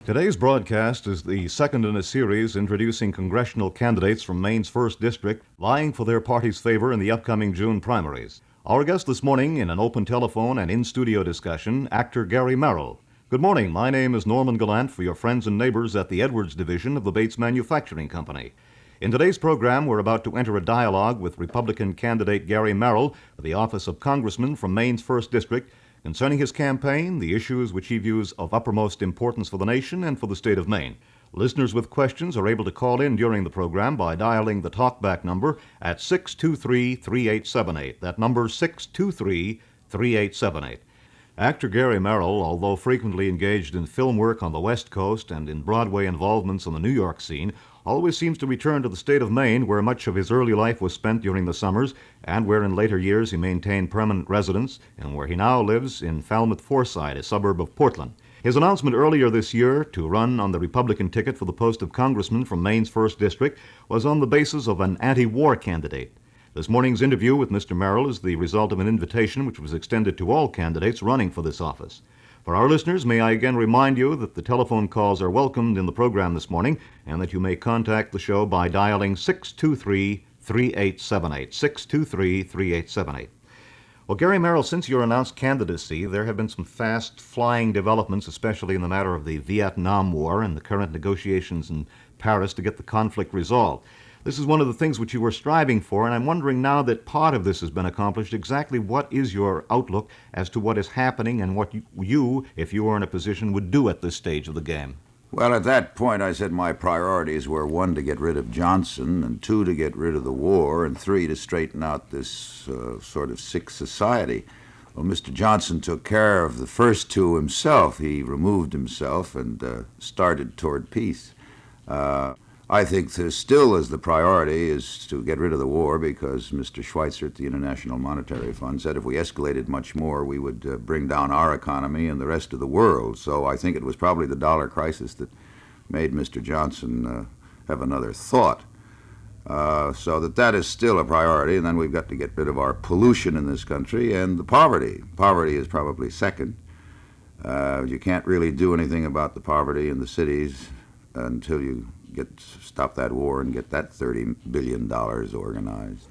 Today's broadcast is the second in a series introducing congressional candidates from Maine's 1st District vying for their party's favor in the upcoming June primaries. Our guest this morning in an open telephone and in-studio discussion, actor Gary Merrill. Good morning. My name is Norm Gallant for your friends and neighbors at the Edwards Division of the Bates Manufacturing Company. In today's program, we're about to enter a dialogue with Republican candidate Gary Merrill for the office of Congressman from Maine's 1st District concerning his campaign, the issues which he views of uppermost importance for the nation and for the state of Maine. Listeners with questions are able to call in during the program by dialing the Talkback number at 623-3878. That number is 623-3878. Actor Gary Merrill, although frequently engaged in film work on the West Coast and in Broadway involvements on the New York scene, always seems to return to the state of Maine, where much of his early life was spent during the summers, and where in later years he maintained permanent residence, and where he now lives in Falmouth Foreside, a suburb of Portland. His announcement earlier this year to run on the Republican ticket for the post of congressman from Maine's 1st District was on the basis of an anti-war candidate. This morning's interview with Mr. Merrill is the result of an invitation which was extended to all candidates running for this office. For our listeners, may I again remind you that the telephone calls are welcomed in the program this morning and that you may contact the show by dialing 623-3878, 623-3878. Well, Gary Merrill, since your announced candidacy, there have been some fast-flying developments, especially in the matter of the Vietnam War and the current negotiations in Paris to get the conflict resolved. This is one of the things which you were striving for, and I'm wondering now that part of this has been accomplished, exactly what is your outlook as to what is happening and what you, if you were in a position, would do at this stage of the game? Well, at that point, I said my priorities were 1, to get rid of Johnson, and 2, to get rid of the war, and 3, to straighten out this sort of sick society. Well, Mr. Johnson took care of the first 2 himself. He removed himself and started toward peace. I think there still is the priority is to get rid of the war, because Mr. Schweitzer at the International Monetary Fund said if we escalated much more, we would bring down our economy and the rest of the world. So I think it was probably the dollar crisis that made Mr. Johnson have another thought. So that is still a priority. And then we've got to get rid of our pollution in this country and the poverty. Poverty is probably second. You can't really do anything about the poverty in the cities until you stop that war and get that $30 billion organized.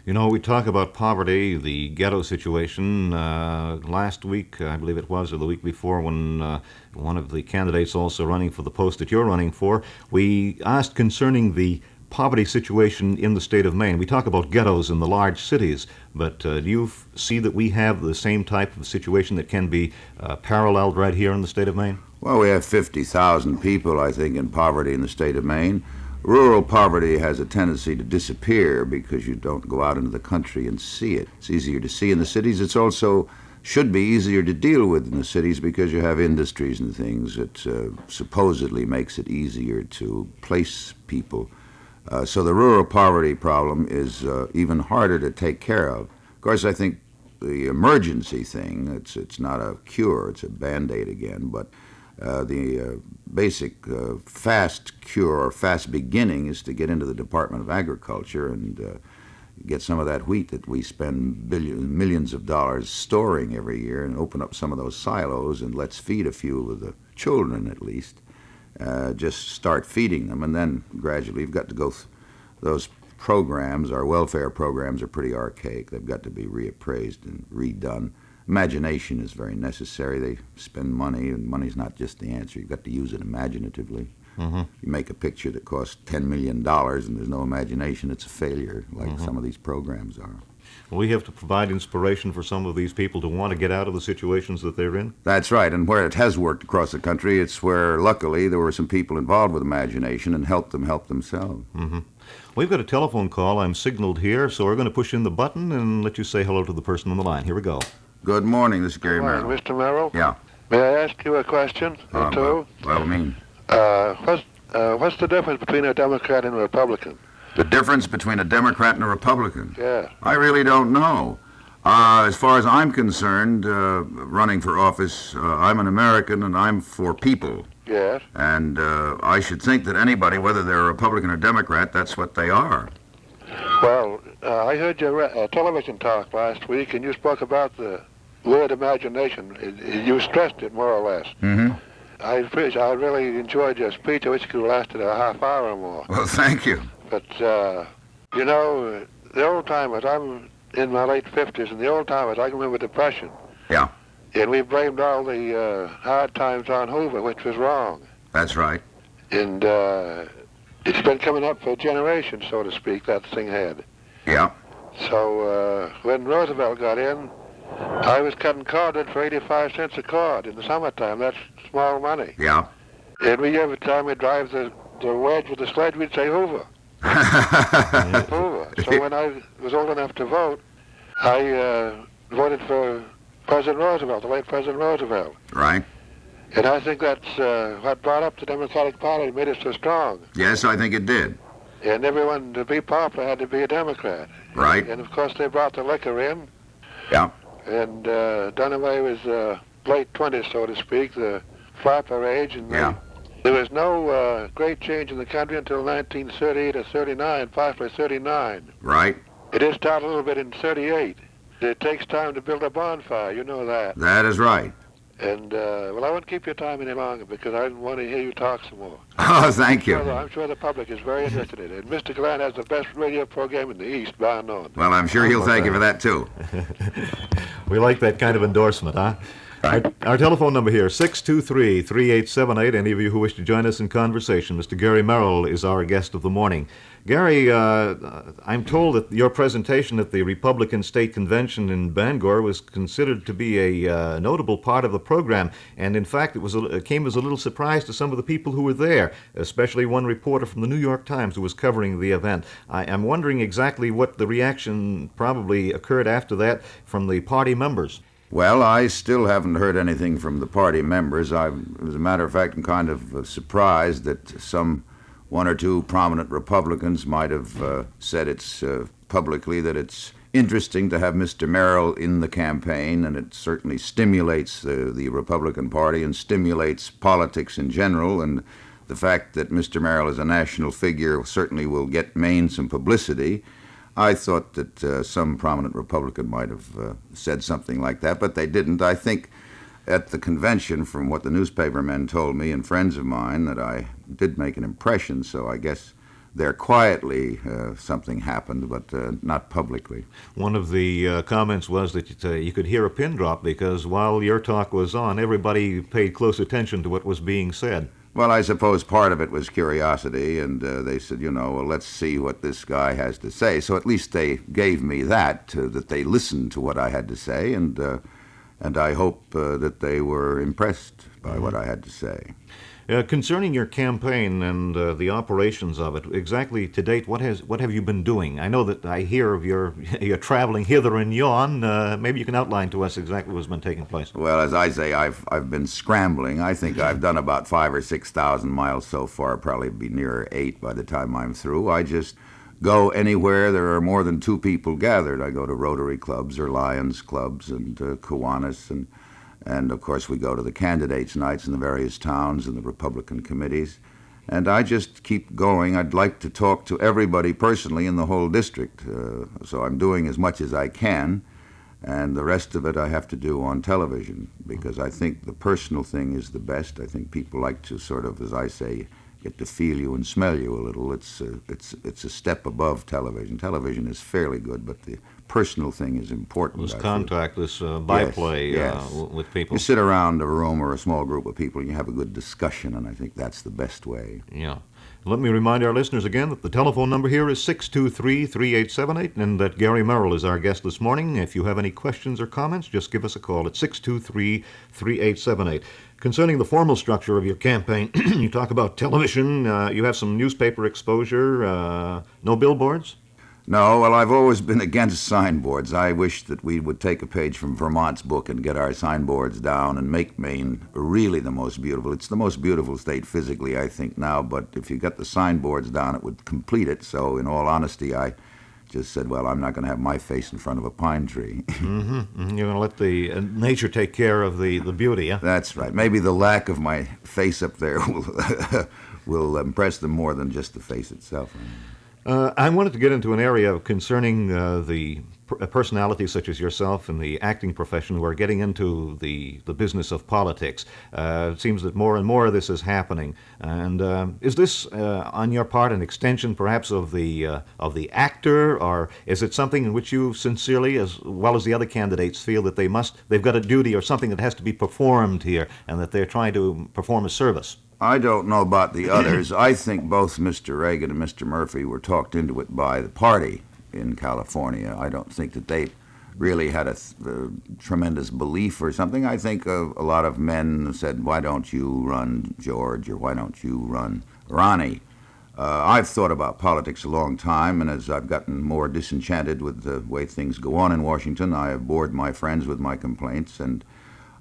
You know, we talk about poverty, the ghetto situation. Last week, I believe it was, or the week before, when one of the candidates also running for the post that you're running for, we asked concerning the poverty situation in the state of Maine. We talk about ghettos in the large cities, but do you see that we have the same type of situation that can be paralleled right here in the state of Maine? Well, we have 50,000 people, I think, in poverty in the state of Maine. Rural poverty has a tendency to disappear because you don't go out into the country and see it. It's easier to see in the cities. It's also should be easier to deal with in the cities because you have industries and things that supposedly makes it easier to place people. So the rural poverty problem is even harder to take care of. Of course, I think the emergency thing, it's not a cure, it's a Band-Aid again, but the basic fast cure or fast beginning is to get into the Department of Agriculture and get some of that wheat that we spend millions of dollars storing every year and open up some of those silos, and let's feed a few of the children at least. Just start feeding them, and then gradually you've got to go those programs, our welfare programs, are pretty archaic. They've got to be reappraised and redone. Imagination is very necessary. They spend money, and money's not just the answer. You've got to use it imaginatively. Mm-hmm. You make a picture that costs $10 million and there's no imagination, it's a failure, like some of these programs are. Well, we have to provide inspiration for some of these people to want to get out of the situations that they're in. That's right, and where it has worked across the country, it's where, luckily, there were some people involved with imagination and helped them help themselves. Mm-hmm. We've got a telephone call. I'm signaled here, so we're going to push in the button and let you say hello to the person on the line. Here we go. Good morning, this is Gary Merrill. Mr. Merrill? Yeah. May I ask you a question or two? Well, I mean... What's the difference between a Democrat and a Republican? The difference between a Democrat and a Republican? Yeah. I really don't know. As far as I'm concerned, running for office, I'm an American and I'm for people. Yes. And I should think that anybody, whether they're a Republican or Democrat, that's what they are. Well, I heard your television talk last week, and you spoke about the word imagination. You stressed it more or less. Mm-hmm. I really enjoyed your speech. I wish it could have lasted a half hour or more. Well, thank you. But, you know, the old timers, I'm in my late 50s, and the old timers, I can remember Depression. Yeah, And we blamed all the hard times on Hoover, which was wrong. that's right. And it's been coming up for generations, so to speak, that thing had. Yeah, So when Roosevelt got in, I was cutting cordwood for 85 cents a cord in the summertime. That's small money. yeah. And every time we drive the wedge with the sledge, we'd say Hoover. Hoover. So when I was old enough to vote, I voted for President Roosevelt, the late President Roosevelt. Right. And I think that's what brought up the Democratic Party and made it so strong. Yes, I think it did. And everyone, to be popular, had to be a Democrat. Right. And of course, they brought the liquor in. Yeah. And done away with late 20s, so to speak, the flapper age. And Yeah. there was no great change in the country until 1938 or 39, possibly 39. Right. It did start a little bit in 38. It takes time to build a bonfire, you know that. That is right. And, well, I won't keep your time any longer because I want to hear you talk some more. Oh, thank you. I'm sure the public is very interested in it. And Mr. Gallant has the best radio program in the East, bar none. Well, I'm sure he'll thank you for that, too. We like that kind of endorsement, huh? Right. Our telephone number here, 623-3878. Any of you who wish to join us in conversation, Mr. Gary Merrill is our guest of the morning. Gary, I'm told that your presentation at the Republican State Convention in Bangor was considered to be a notable part of the program, and in fact it came as a little surprise to some of the people who were there, especially one reporter from the New York Times who was covering the event. I'm wondering exactly what the reaction probably occurred after that from the party members. Well, I still haven't heard anything from the party members. As a matter of fact, I'm kind of surprised that some one or two prominent Republicans might have said it's publicly that it's interesting to have Mr. Merrill in the campaign, and it certainly stimulates the Republican Party and stimulates politics in general, and the fact that Mr. Merrill is a national figure certainly will get Maine some publicity. I thought that some prominent Republican might have said something like that, but they didn't. I think at the convention, from what the newspapermen told me and friends of mine, that I did make an impression, so I guess there quietly something happened, but not publicly. One of the comments was that you could hear a pin drop because while your talk was on, everybody paid close attention to what was being said. Well, I suppose part of it was curiosity, and they said, well, let's see what this guy has to say. So at least they gave me that they listened to what I had to say, and I hope that they were impressed by what I had to say. Concerning your campaign and the operations of it, exactly to date, what have you been doing? I know that I hear of your traveling hither and yon. Maybe you can outline to us exactly what's been taking place. Well, as I say, I've been scrambling. I think I've done about 5,000 or 6,000 miles so far. Probably be nearer 8 by the time I'm through. I just go anywhere there are more than 2 people gathered. I go to Rotary clubs or Lions clubs and Kiwanis and of course, we go to the candidates' nights in the various towns and the Republican committees. And I just keep going. I'd like to talk to everybody personally in the whole district. So I'm doing as much as I can. And the rest of it I have to do on television because I think the personal thing is the best. I think people like to sort of, as I say, get to feel you and smell you a little. It's a step above television. Television is fairly good, but the personal thing is important. This contact, this byplay yes. With people. You sit around a room or a small group of people and you have a good discussion, and I think that's the best way. Yeah. Let me remind our listeners again that the telephone number here is 623-3878, and that Gary Merrill is our guest this morning. If you have any questions or comments, just give us a call at 623-3878. Concerning the formal structure of your campaign, you talk about television, you have some newspaper exposure, no billboards? No, well, I've always been against signboards. I wish that we would take a page from Vermont's book and get our signboards down and make Maine really the most beautiful. It's the most beautiful state physically, I think, now, but if you got the signboards down, it would complete it. So, in all honesty, I just said, well, I'm not going to have my face in front of a pine tree. Mm-hmm. You're going to let the nature take care of the beauty, yeah? That's right. Maybe the lack of my face up there will impress them more than just the face itself. I wanted to get into an area concerning the personalities such as yourself in the acting profession who are getting into the business of politics. It seems that more and more of this is happening. And is this, on your part, an extension perhaps of the actor, or is it something in which you sincerely, as well as the other candidates, feel that they've got a duty or something that has to be performed here, and that they're trying to perform a service? I don't know about the others. I think both Mr. Reagan and Mr. Murphy were talked into it by the party in California. I don't think that they really had a tremendous belief or something. I think a lot of men said, why don't you run, George, or why don't you run, Ronnie? I've thought about politics a long time, and as I've gotten more disenchanted with the way things go on in Washington, I have bored my friends with my complaints, and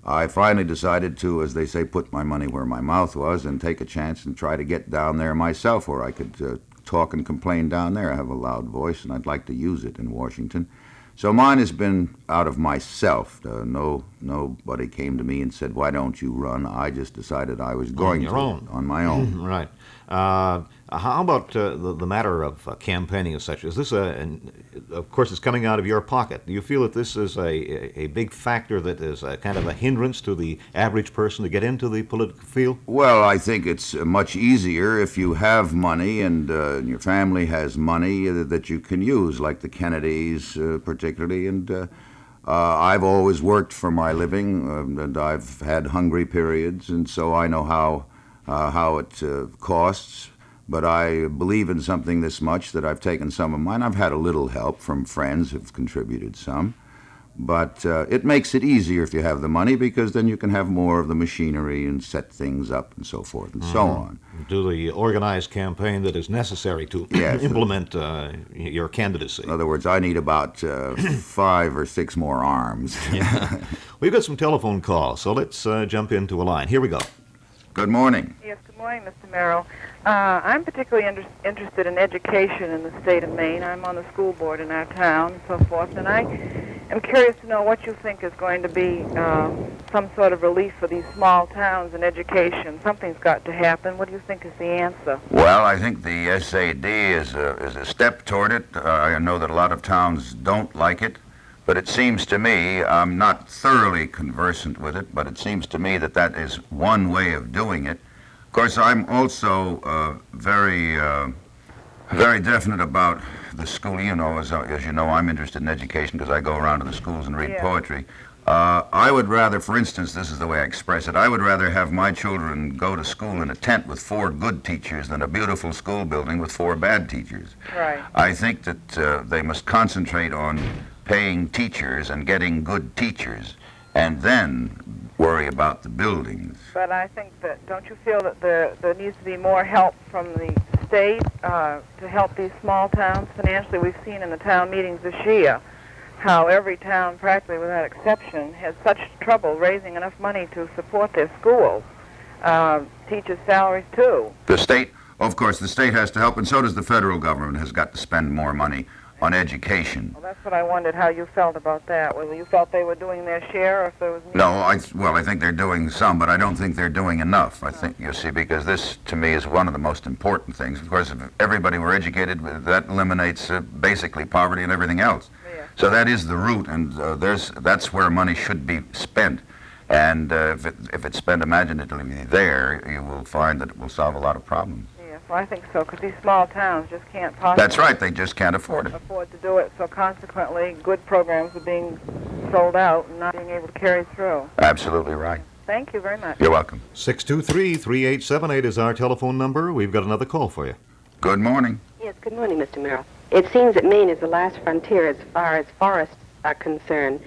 I finally decided to, as they say, put my money where my mouth was and take a chance and try to get down there myself where I could talk and complain down there. I have a loud voice, and I'd like to use it in Washington. So mine has been out of myself. Nobody came to me and said, why don't you run? I just decided I was going to. On my own. Right. How about the matter of campaigning as such? Is this of course, it's coming out of your pocket. Do you feel that this is a big factor that is a kind of a hindrance to the average person to get into the political field? Well, I think it's much easier if you have money and your family has money that you can use, like the Kennedys particularly. And I've always worked for my living, and I've had hungry periods, and so I know how it costs. But I believe in something this much that I've taken some of mine. I've had a little help from friends who've contributed some. But it makes it easier if you have the money, because then you can have more of the machinery and set things up and so forth and so on. Do the organized campaign that is necessary to implement your candidacy. In other words, I need about 5 or 6 more arms. Yeah. We've got some telephone calls, so let's jump into a line. Here we go. Good morning. Yes, good morning, Mr. Merrill. I'm particularly interested in education in the state of Maine. I'm on the school board in our town and so forth, and I am curious to know what you think is going to be some sort of relief for these small towns in education. Something's got to happen. What do you think is the answer? Well, I think the SAD is a step toward it. I know that a lot of towns don't like it. But it seems to me, I'm not thoroughly conversant with it, but it seems to me that that is one way of doing it. Of course, I'm also very definite about the school. You know, as you know, I'm interested in education because I go around to the schools and read poetry. I would rather, for instance, this is the way I express it, I would rather have my children go to school in a tent with 4 good teachers than a beautiful school building with 4 bad teachers. Right. I think that they must concentrate on paying teachers and getting good teachers, and then worry about the buildings. But I think that, don't you feel that there needs to be more help from the state to help these small towns financially? We've seen in the town meetings this year how every town, practically without exception, has such trouble raising enough money to support their schools, teachers' salaries too. The state, of course, the state has to help, and so does the federal government has got to spend more money on education. Well, that's what I wondered, how you felt about that. Whether you felt they were doing their share, or if there was... No, I think they're doing some, but I don't think they're doing enough. I think, you see, because this, to me, is one of the most important things. Of course, if everybody were educated, that eliminates basically poverty and everything else. Yeah. So that is the root, and that's where money should be spent. And if it's spent imaginatively there, you will find that it will solve a lot of problems. Well, I think so, because these small towns just can't possibly... That's right, they just can't afford it. ...afford to do it, so consequently, good programs are being sold out and not being able to carry through. Absolutely right. Thank you very much. You're welcome. 623-3878 is our telephone number. We've got another call for you. Good morning. Yes, good morning, Mr. Merrill. It seems that Maine is the last frontier as far as forests are concerned.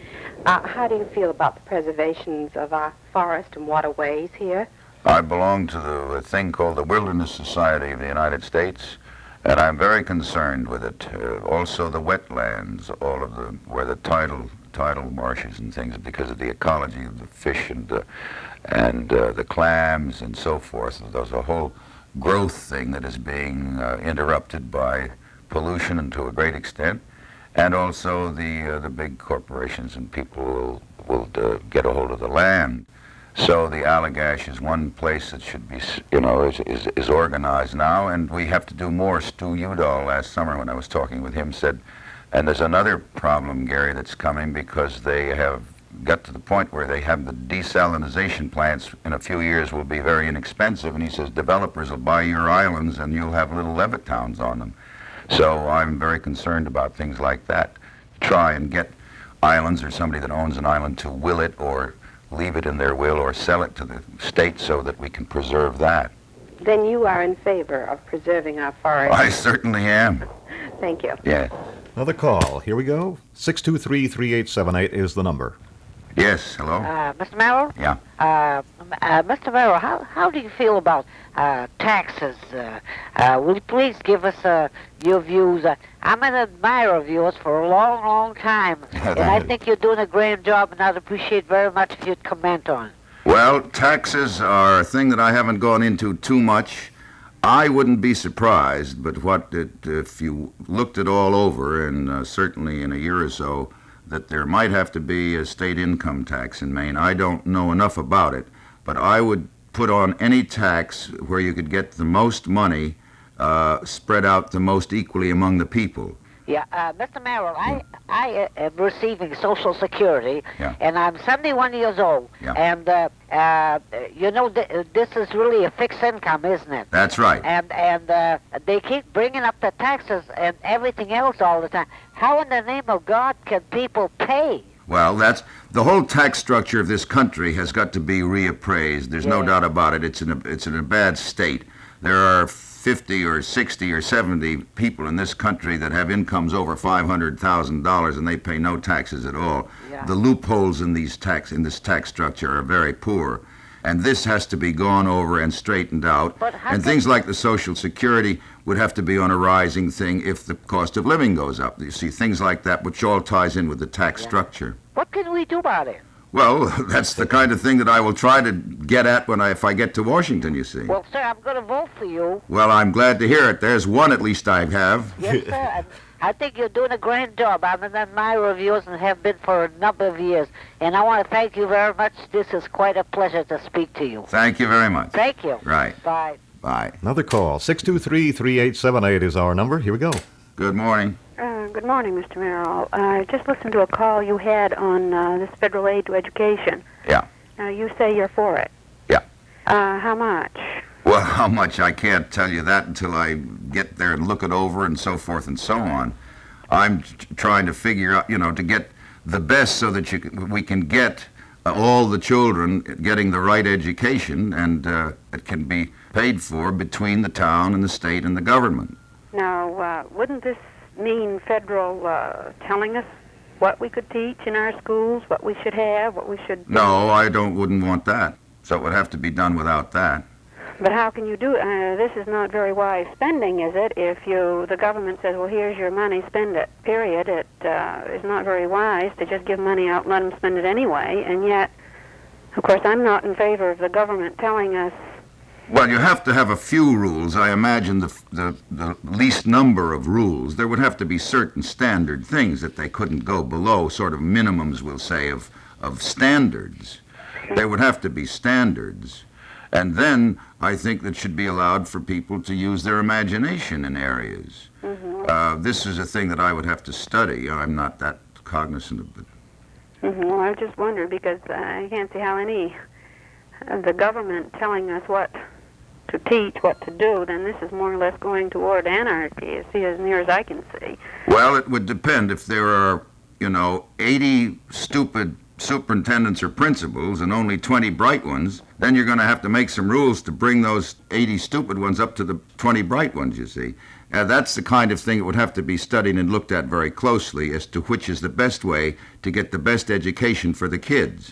How do you feel about the preservations of our forest and waterways here? I belong to the thing called the Wilderness Society of the United States, and I'm very concerned with it. Also the wetlands, all of where the tidal marshes and things, because of the ecology of the fish and the clams and so forth. There's a whole growth thing that is being interrupted by pollution and to a great extent, and also the big corporations and people will get a hold of the land. So the Allagash is one place that should be, is organized now, and we have to do more. Stu Udall last summer, when I was talking with him, said, and there's another problem, Gary, that's coming because they have got to the point where they have the desalinization plants in a few years will be very inexpensive, and he says developers will buy your islands and you'll have little Levittowns on them. So I'm very concerned about things like that. Try and get islands or somebody that owns an island to will it or leave it in their will or sell it to the state so that we can preserve that. Then you are in favor of preserving our forests. I certainly am. Thank you. Yeah. Another call. Here we go. 623-3878 is the number. Yes, hello? Mr. Merrill? Yeah. Mr. Merrill, how do you feel about taxes? Will you please give us your views? I'm an admirer of yours for a long, long time, and I think you're doing a great job, and I'd appreciate very much if you'd comment on it. Well, taxes are a thing that I haven't gone into too much. I wouldn't be surprised, but if you looked it all over, and certainly in a year or so, that there might have to be a state income tax in Maine. I don't know enough about it, but I would put on any tax where you could get the most money spread out the most equally among the people. Yeah, Mr. Merrill, I am receiving Social Security, and I'm 71 years old, and this is really a fixed income, isn't it? That's right. And they keep bringing up the taxes and everything else all the time. How in the name of God can people pay? Well, that's the whole tax structure of this country has got to be reappraised. There's no doubt about it. It's in a bad state. There are 50 or 60 or 70 people in this country that have incomes over $500,000 and they pay no taxes at all. Yeah. The loopholes in this tax structure are very poor, and this has to be gone over and straightened out. And things like the Social Security would have to be on a rising thing if the cost of living goes up. You see, things like that, which all ties in with the tax structure. What can we do about it? Well, that's the kind of thing that I will try to get at if I get to Washington, you see. Well, sir, I'm going to vote for you. Well, I'm glad to hear it. There's one at least I have. Yes, sir. I think you're doing a great job. I'm an admirer of yours and have been for a number of years. And I want to thank you very much. This is quite a pleasure to speak to you. Thank you very much. Thank you. Right. Bye. Bye. Another call. 623-3878 is our number. Here we go. Good morning. Good morning, Mr. Merrill. I just listened to a call you had on this federal aid to education. Yeah. You say you're for it. Yeah. How much? Well, how much? I can't tell you that until I get there and look it over and so forth and so on. I'm trying to figure out, to get the best so that we can get all the children getting the right education, and it can be paid for between the town and the state and the government. Now, wouldn't this mean federal telling us what we could teach in our schools, what we should have, what we should... No, I wouldn't want that. So it would have to be done without that. But how can you do it? This is not very wise spending, is it? If the government says, well, here's your money, spend it, period, it is not very wise to just give money out and let them spend it anyway. And yet, of course, I'm not in favor of the government telling us... Well, you have to have a few rules. I imagine the least number of rules. There would have to be certain standard things that they couldn't go below, sort of minimums, we'll say, of standards. There would have to be standards. And then I think that should be allowed for people to use their imagination in areas. Mm-hmm. This is a thing that I would have to study. I'm not that cognizant of it. Mm-hmm. Well, I just wondered because I can't see how the government telling us what to teach, what to do, then this is more or less going toward anarchy, as near as I can see. Well, it would depend. If there are, 80 stupid superintendents or principals and only 20 bright ones, then you're going to have to make some rules to bring those 80 stupid ones up to the 20 bright ones, you see. That's the kind of thing that would have to be studied and looked at very closely as to which is the best way to get the best education for the kids.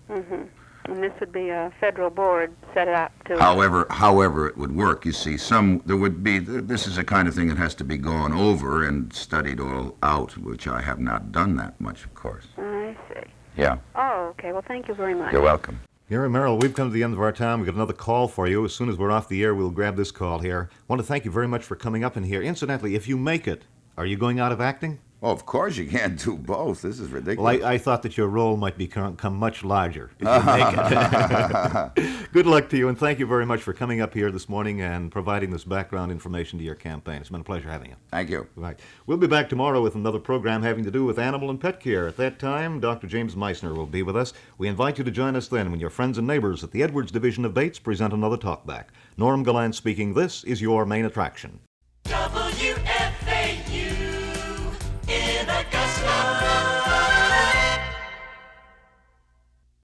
Mm-hmm. And this would be a federal board set up to... However it would work, you see. This is a kind of thing that has to be gone over and studied all out, which I have not done that much, of course. I see. Yeah. Oh, okay. Well, thank you very much. You're welcome. Gary Merrill, we've come to the end of our time. We've got another call for you. As soon as we're off the air, we'll grab this call here. I want to thank you very much for coming up in here. Incidentally, if you make it, are you going out of acting? Oh, of course you can't do both. This is ridiculous. Well, I thought that your role might become much larger if you make it. Good luck to you, and thank you very much for coming up here this morning and providing this background information to your campaign. It's been a pleasure having you. Thank you. Right. We'll be back tomorrow with another program having to do with animal and pet care. At that time, Dr. James Meissner will be with us. We invite you to join us then when your friends and neighbors at the Edwards Division of Bates present another Talkback. Norm Gallant speaking. This is your Maine attraction.